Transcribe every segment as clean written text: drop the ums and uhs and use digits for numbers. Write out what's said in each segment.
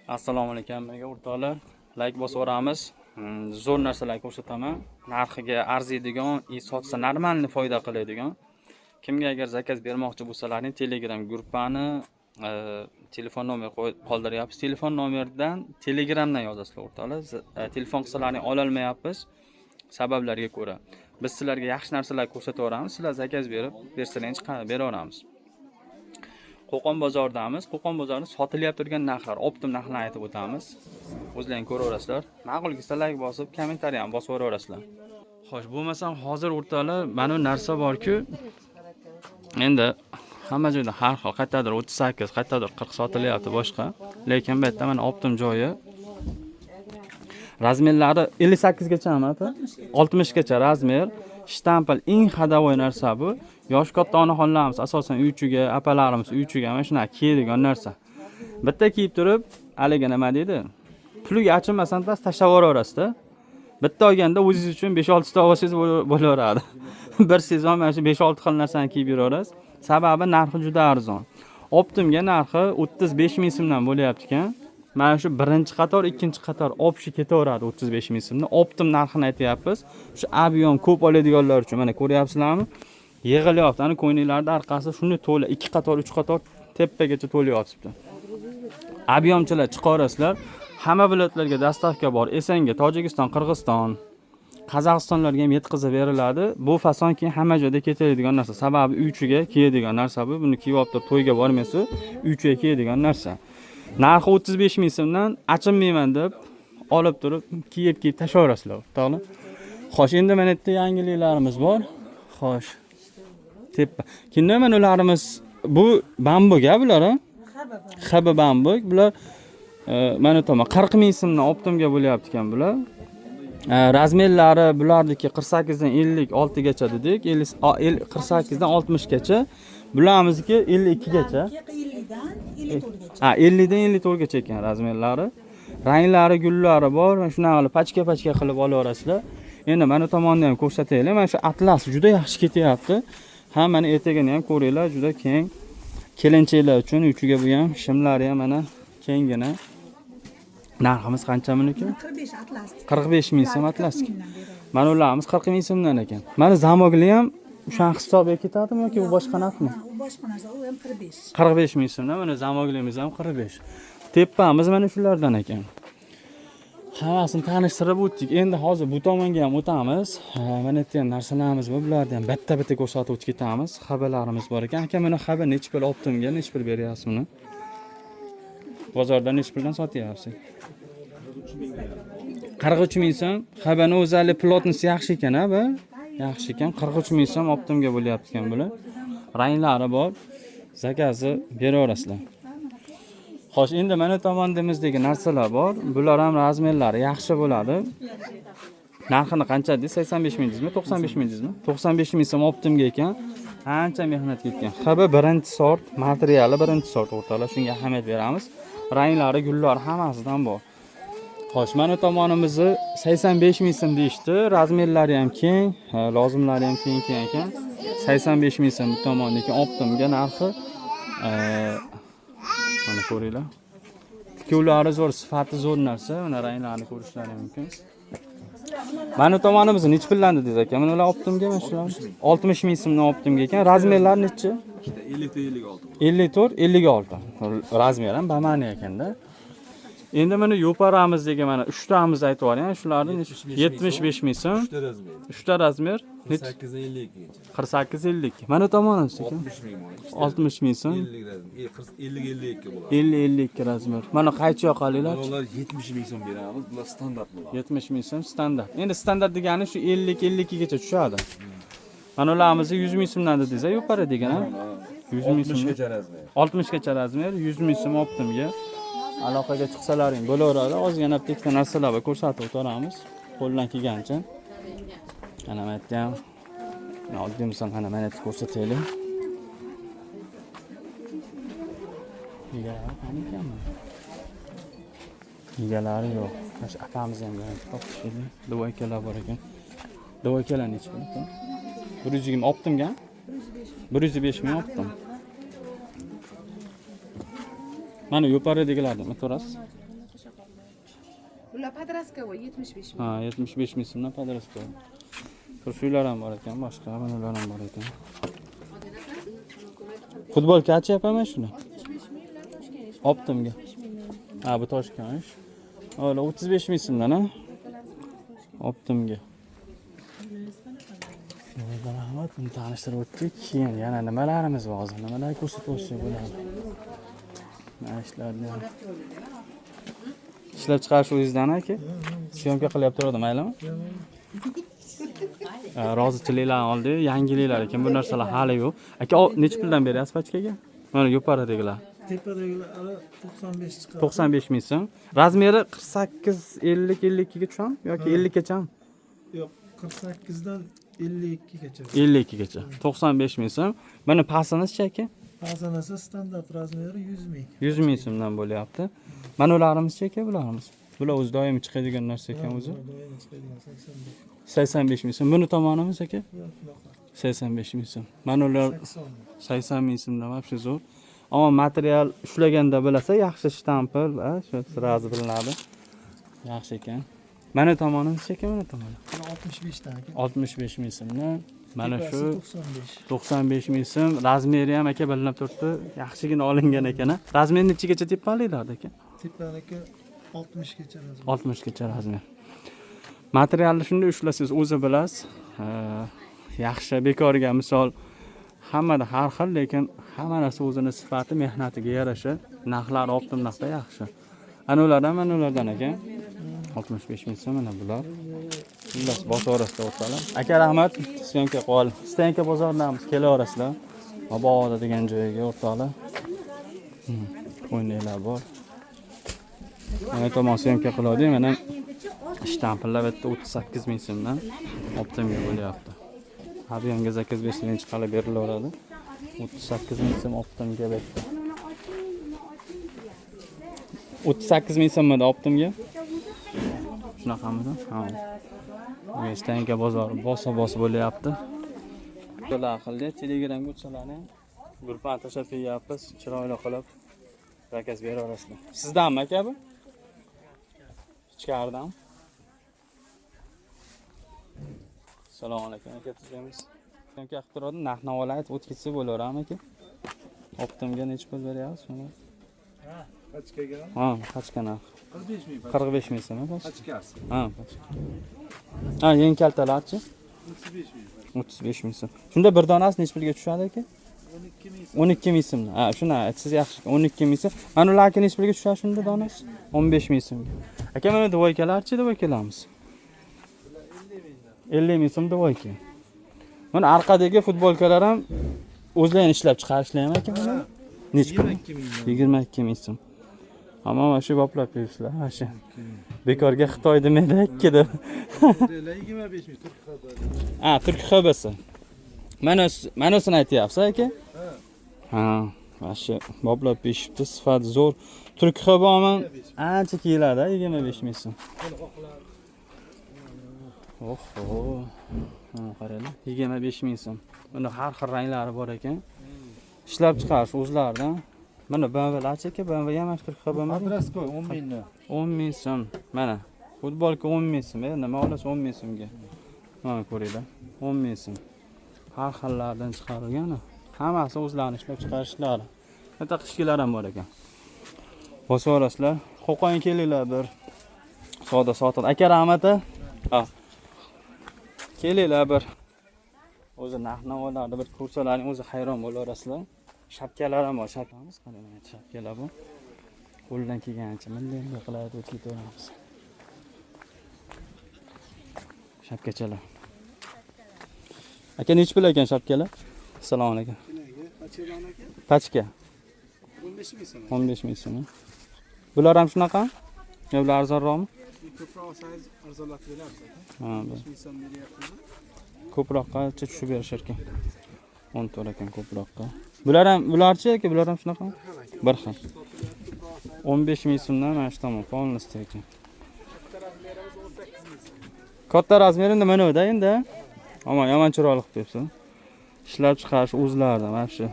Assalomu alaykum hammaga o'rtoqlar. Like bosib o'ramiz. Zo'r narsalar ko'rsataman. Narxiga arziydigan, sotsa normalni foyda qiladigan. Kimga agar zakaz bermoqchi bo'lsalaring Telegram gruppani telefon nomer qoldiryapmiz. Telefon nomerdan Telegramdan yozasizlar o'rtoqlar. Telefon qilsalaring ola olmayapmiz sabablarga ko'ra. Biz sizlarga yaxshi narsalar ko'rsataveramiz. Sizlar zakaz bersalaringiz beraveramiz. Qo'qon bozoridamiz. Qo'qon bozorida sotilyapti turgan narxlar, optim narxlarni aytib o'tamiz. O'zlaring ko'raverasizlar. Ma'qul kelsa like bosib, kommentariy ham bosib o'raverasizlar. Xo'sh, bo'lmasam hozir o'rtoqlar, mana narsa bor-ku. Endi hamma joyda har xil, qayerdadir 38, qayerdadir 40 sotilyapti boshqa. Lekin bu yerda mana optim joyi. Razmerlari 58 gachami, 60 gacha razmer. Shtampl eng xadovoy narsa bu. Yosh katta onaxonlarimiz asosan uychiga, apalarimiz uychiga mana shuna kiyadigan narsa. Bitta kiyib turib, haliga nima deydi? Puliga achinmasdan tashlab yuboraverasiz-da. Bitta olganda o'zingiz uchun 5-6 ta olsangiz bo'laveradi. Bir sezon mana shu 5-6 xil narsani kiyib yuraverasiz. Sababi narxi juda arzon. Optimga narxi 35 ming so'mdan bo'layapti ekan. Mana shu birinchi qator, ikkinchi qator opshi ketaveradi 35 ming so'mdan. Optim narxini aytyapmiz. Shu avion ko'p oladiganlar uchun mana ko'ryapsizlarmi? Yig'ilyapti. Ana ko'ynaklarda orqasi shunday to'la 2 qator, 3 qator tepagacha to'la yotibdi. Aviomchilar chiqarasizlar. Hamma viloyatlarga dastavka bor. Esanga, Tojikiston, Qirg'iziston, Qozog'istonlarga ham yetkazib beriladi. Bu fason keyin hamma joyda ketadigan narsa. Sababi uychiga kiyadigan narsa bu. Buni kiyib olib to'yga bormaysiz, uychiga kiyadigan narsa. Narxi 35 ming so'mdan achinmayman deb olib turib kiyib tashlaverasizlar, to'g'ri? Xo'sh, endi mana bu yerda yangiliklarimiz bor. Xo'sh. Tepa. Kimda mana ularimiz bu bambuga bular, ha? Xabi bambuk. Bular mana tomon 40 ming so'mdan optimga bo'lyapti ekan bular. Razmerlari bularniki 48 dan 56 gacha dedik. 48 dan 60 gacha. Bularimizniki 52 gacha. 50 dan 54 gacha ekan razmerlari. Ranglari, gullari bor. Shunaqa qilib pachka-pachka qilib olaverasizlar. Endi mana tomonda ham ko'rsataylik. Mana shu atlas juda yaxshi ketyapti. Hammani etagini ham ko'ringlar, juda keng. Kelinchaklar uchun uchiga bu ham shimlari ham mana kengina. Narximiz qancha buniki? 45 atlas. 45 ming so'm atlas. Mana ularimiz 40 ming so'mdan ekan. Mana zamogli ham o'sha hisobga ketadimi yoki bu boshqa narxmi? U boshqa narsa, u ham 45. 45 ming so'mdan, mana zamoglimiz ham 45. Tepamiz mana shulardan ekan. Hammasini tanishtirib o'tdik. Endi hozir bu tomonga ham o'tamiz. Mana bu ham narsalarimiz bor. Bularni ham bitta-bitta ko'rsatib o'tib ketamiz. Xabarlarimiz bor ekan. Aka, mana xabar nechta pul optimga, nechta pul beryapsiz buni? Bozorda nechta puldan sotyapsiz? 43 ming so'm. Xabarning o'zali plotnisi yaxshi ekan, bu. Yaxshi ekan. 43 ming so'm optimga bo'lyapti ekan bular. Ranglari bor. Zakazi beraverasizlar. Xo'sh, endi mana tomondamizdagi narsalar bor. Bular ham razmerlari yaxshi bo'ladi. Narxini qancha deysiz? 85 ming deysizmi? 95 ming deysizmi? 95 ming so'm optimga ekan. Ancha mehnat ketgan. Xabar birinchi sort, materiali birinchi sort o'rtoqlar. Shunga ahamiyat beramiz. Ranglari, gullari hammasidan bor. Xo'sh, mana tomonimizni 85 ming so'm deyishdi. Razmerlari ham keng, lozimlari ham keng ekan. 85 ming so'm tomonniki optimga narxi. Mana ko'ringlar. Tikuvlari zo'r, sifati zo'r narsa. Mana ranglarni ko'rishlaringiz mumkin. Mana tomonimiz nech puldan dedingiz aka? Mana ular optimga mana shular. 60 ming so'mdan optimga ekan. Razmerlar nechi? 54, 56. Razmer ham bamani ekanda. Endi mana yo'paramizdagi mana 3 tamiz aytib yuboring. Shularni 75 ming so'm. 3 ta razmer 48-52. Mana tomonimiz ekan. 60 ming so'm. 50-52 bo'ladi. 50-52 razmer. Mana qaychi yoqalilar? Ular 70 ming so'm beramiz. Bular standart bo'ladi. 70 ming so'm standart. Endi standart degani shu 50-52 gacha tushadi. Mana ularimizni 100 ming so'mdan dedingiz, yo'para degan-a? 100 ming so'm. 60 gacha razmer. 60 gacha razmer, 100 ming so'm optimga. Aloqaga chiqsalaring bo'laveradi. Ozgina bitta narsalar va ko'rsatib o'tamiz. Qo'ldan kelgancha. Ana bu yerda ham oddiy misol mana mana ko'rsataylik. Egalari yo'q. Mana akamiz ham topishdi. Duvoykalar bor ekan. Duvoykalar nechi pul ekan? 120 optimga? 105 ming optim. Mana yo'paridagilarni ko'rasiz. Ular podrastkovoy 75 ming. Ha, 75 ming so'mdan podrastko. Shuylar ham bor ekan, boshqa bunalar ham bor ekan. Futbolka achyapman shuni. 65 ming ular Toshkent. Optimga. Ha, bu Toshkent. Ola 35 ming so'mdan, ha? Optimga. Rahmat, buni tanishtirib o'tdik. Keyin yana nimalarimiz bor hozir? Nimalar ko'rsatib o'tsak bo'ladi? Mana ishlarni ishlab chiqarish o'zingizdan aka. Syomka qilyapti turadi, maylimi? Rozichiliklarni oldi, yangiliklar ekan. Bu narsalar hali yo'q. Aka, necha puldan beryapsiz pachkaga? Mana yo'paradigilar. Tepadagilar 95 chiqadi. 95 ming so'm. Razmeri 48, 50, 52 ga tushami yoki 50 gachami? Yo'q, 48 dan 52 gacha. 52 gacha. 95 ming so'm. Mana pasanasi aka? Bazanasi standart razmeri 100 ming. 100 ming so'mdan bo'lyapti. Mana ularimiz aka, bularimiz. Bular o'zi doim chiqadigan narsa ekan o'zi. Doim chiqadigan 85. 85 ming so'm. Buni tomonimiz aka? Yo'q, bunaqa. 85 ming so'm. Mana ular 80. 80 ming so'mdan вообще zo'r. Ammo material ushlaganda bilasa, yaxshi shtampil va shu sirazi bilinadi. Yaxshi ekan. Mana tomonimiz aka, mana tomoni. 65 dan aka. 65 ming so'mdan. Mana shu 95. 95 ming so'm. Razmeri ham aka bilinib turibdi. Yaxshigina olingan ekan. Razmeri nechigacha tepaliklarda aka? Tepaniki 60 gacha razmer. 60 gacha razmer. Materialni shunday ushlasangiz o'zi bilasiz. Yaxshi bekorga misol hammada har xil, lekin hamma narsa o'zini sifati, mehnatiga yarasha. Narxlar optim narxda yaxshi. Ana ulardan aka. 65 ming so'm mana bular. Xullas bozorda o'rtalar. Aka rahmat, syomka qol. Stanka bozordamiz, kelaverasizlar. Mabodo degan joyga o'rtoqlar. O'ynaylar bor. Mana tomon syomka qiladi, mana shtamplar bitta 38 ming so'mdan optimga bo'lyapti. Avianga zakaz bersangiz qilib berilaveradi. 38 ming so'm optimga bitta. 38 ming so'mda optimga. Shunaqamidi? Ha. Stanka bozor bosa bo'lyapti. Bular qildi, Telegramga o'tsalarni guruhdan tashlab qo'yapmiz, chiroyli qilib zakaz beraverasizlar. Sizdanmi aka bu? Ichkaridan. Assalomu alaykum aka, tuzamiz. Aka qilib turadi, narx-navolar aytib o'tkazsa bo'laverami aka? Optimga necha pul beryapsiz shuni? Pachkaga? Ha, pachka narx. 45 ming. 45 ming so'm pachka. Pachkasi. Ha, pachka. Ha, yangi kaltalarchi? 35 ming. 35 ming so'm. Shunda bir donasi necha pulga tushadi aka? 12 ming. 12 ming so'm. Ha, shuni aytsangiz yaxshi. 12 ming so'm. Mana ular aka necha pulga tushadi shunda donasi? 15 ming so'm. Aka mana dvoykalarchi, dvoykalarmiz. 50 ming so'm dvoyka. Mana orqadagi futbolkalar ham o'zlarini ishlab chiqarishlaymi aka mana? Necha pul? 22 ming so'm. Ammo mana shu boplab qo'yibsizlar, mana shu. Bekorga Xitoy demadi ikkida. 25 ming turk xabar. Ha, turk xabasi. Mana shuni aytyapsiz aka? Ha, mana shu boplab pishibdi, sifat zo'r. Turk xaboman ancha keladi, 25 ming so'm. Oho. Ha, qaranglar, 25 ming so'm. Bunda har xil ranglari bor ekan. Ishlab chiqarish o'zlaridan. Mana BMW-larchi aka, BMW ham turk xabami. Adresko 10 mingni. 10 ming so'm. Mana futbolka 10 ming so'm. Nima olasiz 10 ming so'mga? Mana ko'ringlar. 10 ming so'm. Har xillardan chiqarilgan. Hammasi o'zlarining ishlab chiqarishlari. Bitta qishkilar ham bor ekan. Bosib olasizlar. Qo'qon kelinglar bir. Savdo soat. Aka rahmat. Ha. Kelinglar bir. O'zi narx-navolarni bir ko'rsalaring o'zi hayron bo'laverasizlar. Shapkalar ham bor, shapkamiz qarang, shapkalar bor. Qo'ldan kelgancha bunday qilib o'tib ketaveramiz. Shapkachalar. Aka nechi pul ekan shapkalar? Assalomu alaykum. Pachka. 15 ming so'm. 15 ming so'm. Bular ham shunaqa? Yo, bular arzonroqmi? Ko'proq sayz arzonlatib beramiz aka. Ha, 15 ming so'm beryapmiz. ko'proqqa tushib berishar ekan. 10 to'rt ekan ko'proqqa. Bularchi aka, bular ham shunaqa? Bir xil. 15 ming so'mdan mana shu tomon polnosti ekan. Katta razmerida mana bu endi. Ammo yomon chiroyli qilib qo'yibsiz. Ishlab chiqarish o'zlaridan mana shu.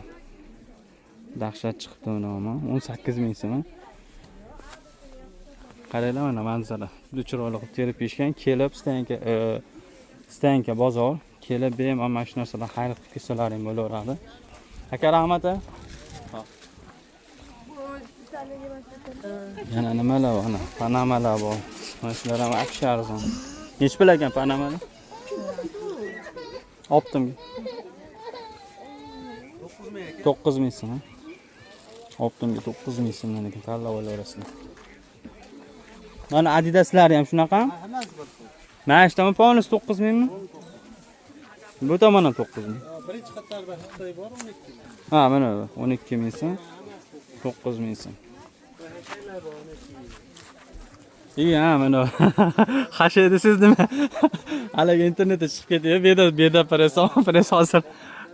Dahshat chiqibdi uni, 18 ming so'm. Qaranglar mana manzara. Juda chiroyli qilib terib pishgan. Kelib Stanka bozor. Kelib bemalol mana shu narsadan xayr qilib kelsalaring bo'laveradi. Aka rahmat. Yana nimalar bor? Ana panamalar bor. Mana shular ham akshi arzon. Nech pul ekan panamalar? Optim. 9 ming so'm. Optimga 9 ming so'mdan ekan tanlab olaverasizlar. Mana Adidaslar ham shunaqami? Hammasi bir xil. Mana shu tomon polnis 9 mingmi? Bu tomon ham 9 ming. Birinchi qatorda Xitoy bor 12 ming. Ha, mana bu 12 ming so'm. 9 ming so'm. İyi ha mana. Hashaydi siz nima? Haliga internetda chiqib ketyapti. Beda press hozir.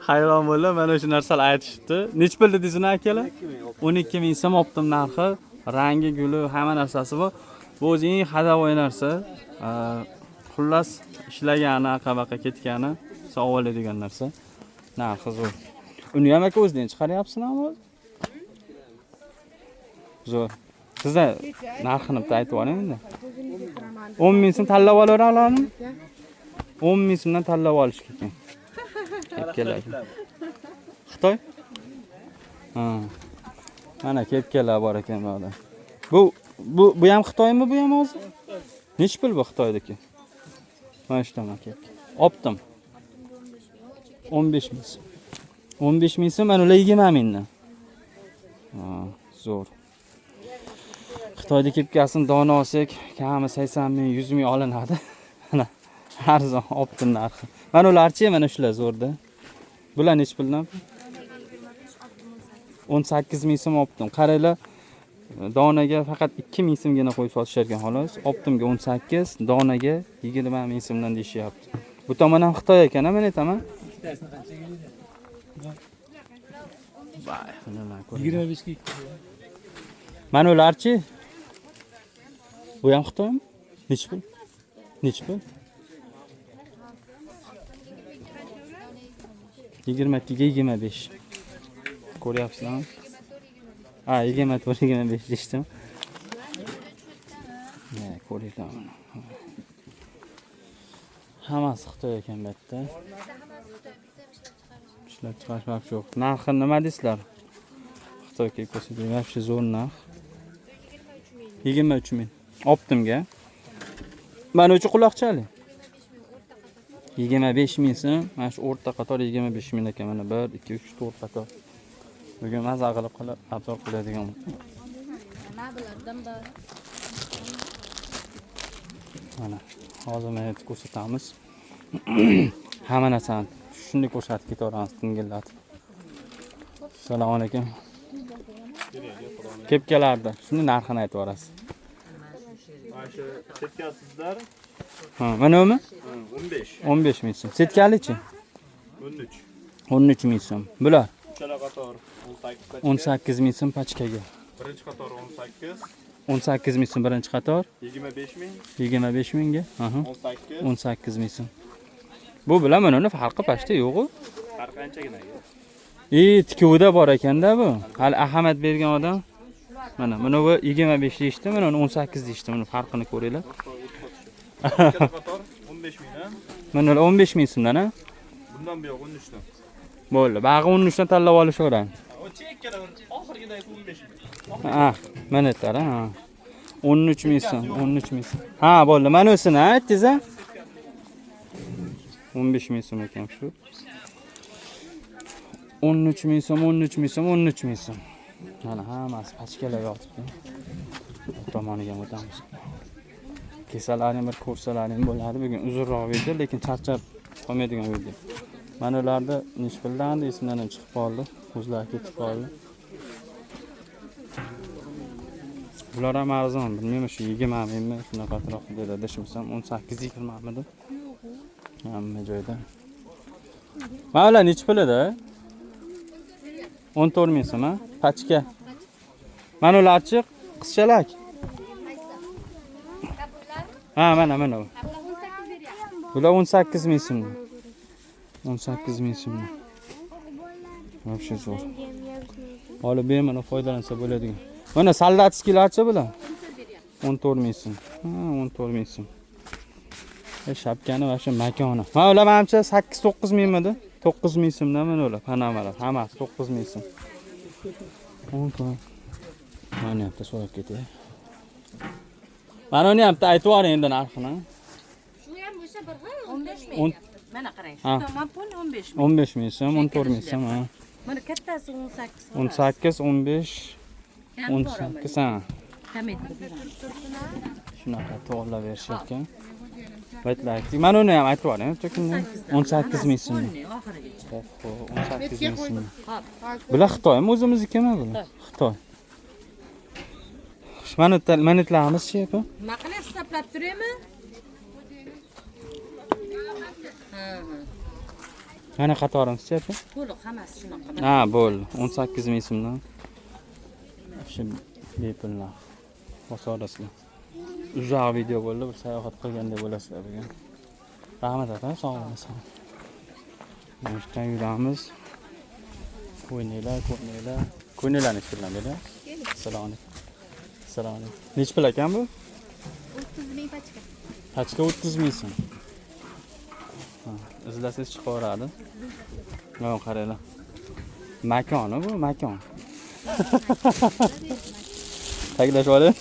Hayron bo'ldim. Mana shu narsalar aytishdi. Nech pul dedingiz uni akalar? 12 ming so'm optim narxi. Rangi, guli, hamma narsasi bor. Bu o'zing hadavoy narsa. Xullas ishlagani, qabaqa ketgani, savolaydigan narsa. Narxi zo'r. Uni ham aka o'zingizdan chiqaryapsizmi? Zo'r. Sizlar narxini bitta aytib yuboring endi. 10 ming so'm tanlab olaveramiz. 10 ming so'mdan tanlab olish kerak. Kepkalar. Xitoy? Ha. Mana kepkalar bor ekan bu yerda. Bu ham Xitoymi bu ham hozir? Nech pul bu Xitoydagi? Mana shu tomon kepka. Optim. 15 ming so'm. 15 ming so'm, mana ular 20 mingdan. Ha, zo'r. Xitoyda kepkasini dona olsak, kami 80 ming, 100 ming olinadi. Mana arzon optim narxi. Mana ularchi, mana shular zo'rda. Bular nech puldan? 18 ming so'm optim. Qaranglar, donaga faqat 2 ming so'mgina qo'yib sotishar ekan xolos. Optimga 18, donaga 20 ming so'mdan deyishyapti. Bu tomon ham Xitoy ekan, men aytaman. Vay, nima ko'ring. 25 ga 2. Mana ularchi? Bu ham Xitoymi? Nech pul? Nech pul? 22 ga 25. Ko'ryapsizlarmi? Ha, 24 25 deyishdim. Ne, ko'ringlar. Hammasi Xitoy ekan bu yerda. Ishlab chiqarish yo'q. Narxi nima deysizlar? Xitoy kepkasi yaxshi zo'r narx. 23 ming. Optimga. Mana uchi quloqchali. 25 ming so'm. Mana shu o'rta qator 25 ming ekan. Mana 1, 2, 3, 4 qator. Bugun maza qilib obzor qiladigan. Mana hozir men ko'rsatamiz. Hamma narsani shunday ko'rsatib ketaveramiz tingillatib. Assalomu alaykum. Kepkalarda shuni narxini aytib yuborasiz. Mana shu setkasizlar. Ha, mana umi? 15. 15 ming so'm. Setkalichi? 13. 13 ming so'm. Bular Uchala qator 18. 18 ming so'm pachkaga. Birinchi qator 18. 18 ming so'm birinchi qator. 25 ming. 25 mingga. Aha. 18. 18 ming so'm. Bu bilan mana uni farqi pashta yo'q-ku. Farqi anchagina. Tikuvida bor ekanda bu. Hali ahamiyat bergan odam. Mana bu 25 deyishdi, mana uni 18 deyishdi. Buni farqini ko'ringlar. Uchala qator 15 mingdan. Mana 15 ming so'mdan, ha? Bundan buyoq 13 dan. Bo'ldi. Bag'i 13 dan tanlab olishaveradi. O chekkada oxirgidagi 15 ming. Ha, mana tar, ha. 13 ming so'm, 13 ming so'm. Ha, bo'ldi. Mana o'sini aytdingiz, ha? 15 ming so'm ekan shu. 13 ming so'm, 13 ming so'm, 13 ming so'm. Mana hammasi pachkalar yotibdi. Bu tomoniga o'tamiz. Kesalaring bir ko'rsalaring bo'ladi. Bugun uzunroq video, lekin charchab qolmaydigan video. Mana ularda nech puldan esimdan ham chiqib qoldi. O'zlari ketib qoldi. Bular ham arzon, bilmayman shu 20 mingmi, shunaqa atrofda dedi. Adashmasam 18-20 mingdi. Hamma joyda. Mana ular nech pul edi? 14 ming so'm, ha? Pachka. Mana ularchi qizchalak. Ha, mana bu. Bular 18 ming so'm. 18 ming so'm. Вообще zo'r. Olib bemalol foydalansa bo'ladigan. Mana soldatskilarchi bular. 14 ming so'm. Ha, 14 ming so'm. Shapkani va shu makoni. Ha, ular menimcha 8-9 mingmidi? 9 ming so'mdan mana ular panamalar. Hammasi 9 ming so'm. 10. Mana yapti so'rab ketay. Mana uni ham aytib yuboring endi narxini. Shu ham o'sha bir 15 On- ming. Mana qarang. Ha. Shu tomon 15 ming. 15 ming so'm, 14 ming so'm. Ha. Mana kattasi 18. 18, 15, 18 ha. Kametni beramiz. Shunaqa to'g'irlab berishyapti. Aytlaylik. Mana uni ham aytib yuboring, to'kinni. 18 ming so'm. Oxirigacha. Xo'p, 18 ming so'm. Hop. Bular Xitoymi, o'zimiznikimi bular? Xitoy. Manitlarimiz chepa. Nima qilib hisoblab turaymi? Ha. Mana qatorimiz chepa. To'liq hammasi shunaqa. Ha, bo'ldi. 18 ming so'mdan. Shu bepul narx. Bosorasizlar. Uzoq video bo'ldi, bir sayohat qilgandek bo'lasizlar bugun. Rahmat aka, sog' bo'lasizlar. Mashtan yuramiz. Ko'ngillarni shuklanadi. Assalomu alaykum. Assalomu alaykum. Nech pul ekan bu? 30 ming pachka. Pachka 30 ming so'm. Ha, izlasangiz chiqaveradi. Mana qaranglar. Makoni bu, makon. Taklashib oling.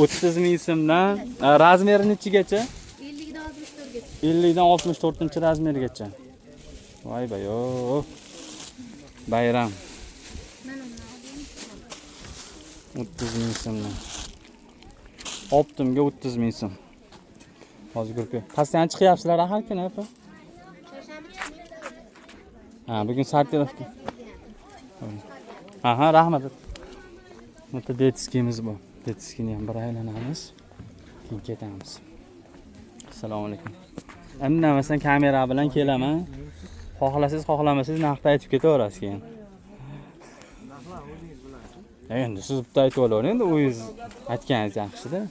30 ming so'mdan razmeri nechigacha? 50 dan 64 gacha. 50 dan 64 razmergacha. Voy bayo. Bayram. Mana 30 ming so'mdan. Optimga 30 ming so'm. Hozir ko'rib. Qasdan chiqyapsizlar har kuni apa? Ha, bugun sartirovka. Aha, rahmat. Mana detiskimiz bu. Detiskini ham bir aylanamiz. Keyin ketamiz. Assalomu alaykum. Indamasan kamera bilan kelaman. Xohlasangiz, xohlamasangiz narxni aytib ketaverasiz keyin. Endi siz bitta aytib olavering, endi o'zingiz aytganingiz yaxshi-da.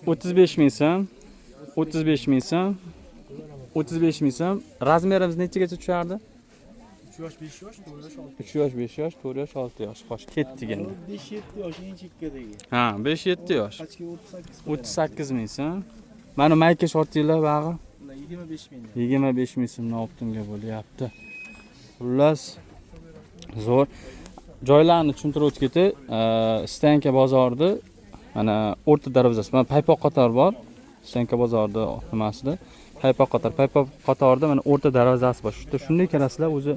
35 ming so'm. 35 ming so'm. 35 ming so'm. Razmerimiz nechigacha tushardi? 3 yosh, 5 yosh, 4 yosh, 6 3 yosh, 5 yosh, 4 yosh, 6 yosh. Xo'sh, ketdik endi. 5-7 yosh eng chekkadagi. Ha, 5-7 yosh. Pachka 38. 38 ming so'm. Mana mayka shortinglar bag'i Ular 25 ming. 25 ming so'mdan optimga bo'lyapti. Xullas zo'r. Joylarni tushuntirib o'tib ketay. Stanka bozorida mana o'rta darvozasi, mana paypoq qator bor. Stanka bozorida nimasida? Paypoq qatorida mana o'rta darvozasi bor. Shunday kirasizlar, o'zi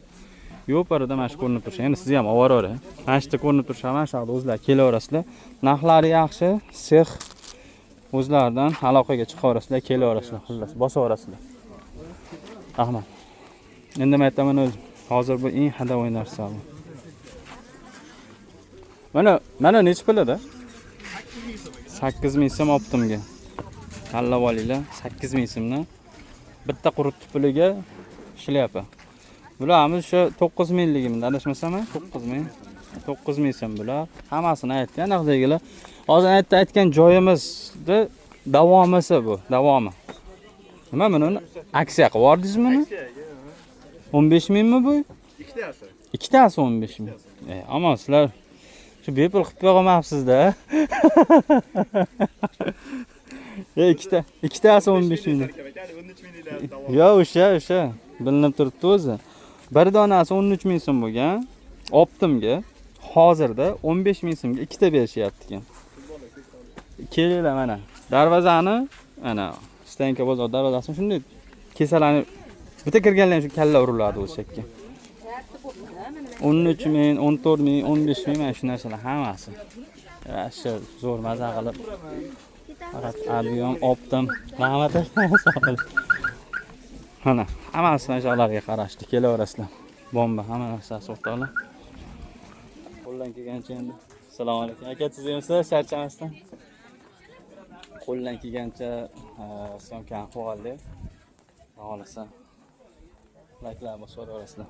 yo'parida mana shu ko'rinib tursa. Endi siz ham ovoravering. Mana shu ko'rinib tursa, mana shu yoqda o'zlar kelaverasizlar. Narxlari yaxshi, sex o'zlaridan aloqaga chiqaverasizlar, kelaverasizlar, xullas bosaverasizlar. Rahmat. Endi men aytaman o'zim. Hozir bu eng hadavoy narsa bu. Mana nech pulida? 8 ming so'm optimga. Tanlab olinglar, 8 ming so'mdan. Bitta quritib puliga ishlayapti. Bularimiz shu 9 mingligimi, adashmasam, 9 ming so'm bular. Hammasini aytdi, anaqdagilar. Hozir aytgan joyimizda davomisi bu, davomi. Nima buni aksiya qilib yordingizmi buni? 15 mingmi bu? Ikkitasi. Ikkitasi 15 ming. Ammo sizlar shu bepul qilib qo'yamapsiz-da. Ikkitasi 15 ming. 13 minglar davom. Yo, o'sha bilinib turibdi o'zi. Bir donasi 13 ming so'm bo'lgan. Optimga hozirda 15 ming so'mga ikkita berishyapti ekan. Kelinglar mana. Darvozani mana Stanka bozor darvozasini shunday kesalanib bitta kirganlar shu kalla uriladi o'sha yerga. 13 ming, 14 ming, 15 ming mana shu narsalar hammasi. Yaxshi, zo'r maza qilib. Faqat avion optim. Rahmat. Mana, hammasi mana shularga qarashdi. Kelaverasizlar. Bomba, hamma narsasi o'rtoqlar. Qo'ldan kelgancha endi. Assalomu alaykum. Aka, siz hamsiz charchamasdan. Qo'ldan kelgancha syomkani qilib oldik. Xohlasa, layklar bosaverasizlar.